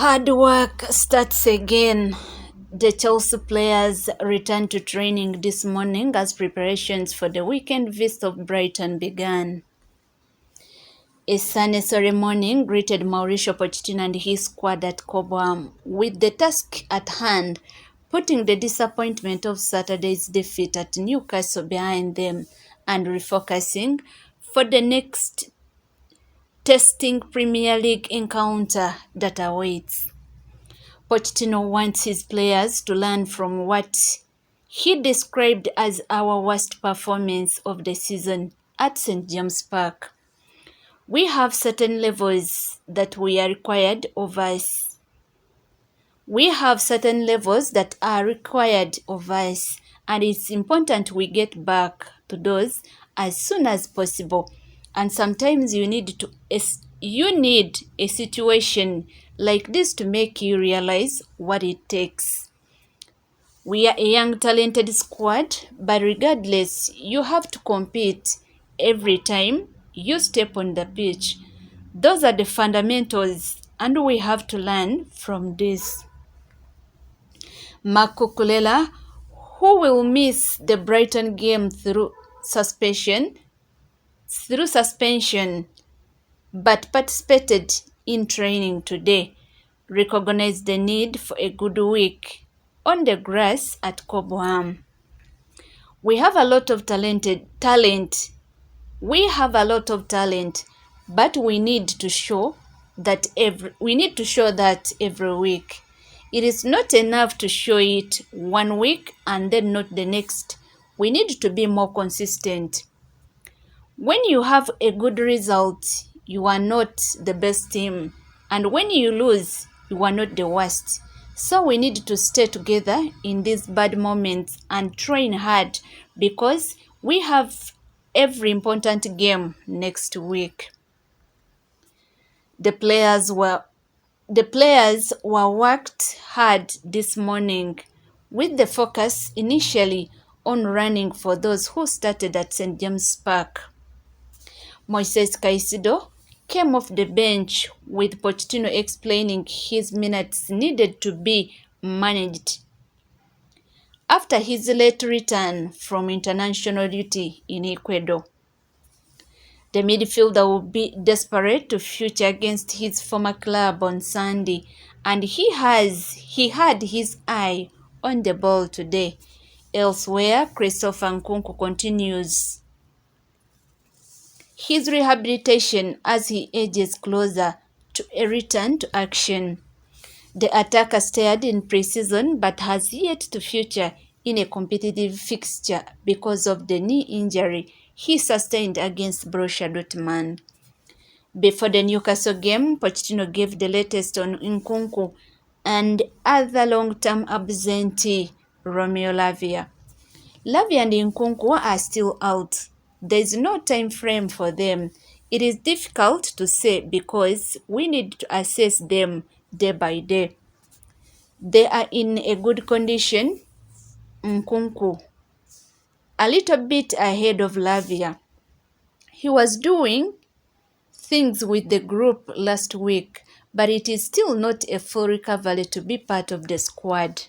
Hard work starts again. The Chelsea players returned to training this morning as preparations for the weekend visit of Brighton began. A sunny ceremony greeted Mauricio Pochettino and his squad at Cobham, with the task at hand putting the disappointment of Saturday's defeat at Newcastle behind them and refocusing for the next testing Premier League encounter that awaits. Pochettino wants his players to learn from what he described as our worst performance of the season at St. James Park. We have certain levels that are required of us, and it's important we get back to those as soon as possible. And sometimes you need a situation like this to make you realize what it takes. We are a young, talented squad, but regardless, you have to compete every time you step on the pitch. Those are the fundamentals, and we have to learn from this. Marco Cucurella, who will miss the Brighton game through suspension, but participated in training today, recognized the need for a good week on the grass at Cobham. We have a lot of talent, but we need to show that every week. It is not enough to show it one week and then not the next. We need to be more consistent. When you have a good result, you are not the best team, and when you lose, you are not the worst. So we need to stay together in these bad moments and train hard, because we have every important game next week. The players were worked hard this morning, with the focus initially on running for those who started at St. James Park. Moises Caicedo came off the bench, with Pochettino explaining his minutes needed to be managed after his late return from international duty in Ecuador. The midfielder will be desperate to feature against his former club on Sunday, and he had his eye on the ball today. Elsewhere, Nkunku continues his rehabilitation as he edges closer to a return to action. The attacker starred in pre-season but has yet to feature in a competitive fixture because of the knee injury he sustained against Borussia Dortmund. Before the Newcastle game, Pochettino gave the latest on Nkunku and other long-term absentee Romeo Lavia. Lavia and Nkunku are still out. There is no time frame for them. It is difficult to say because we need to assess them day by day. They are in a good condition. Nkunku a little bit ahead of Lavia. He was doing things with the group last week, but it is still not a full recovery to be part of the squad.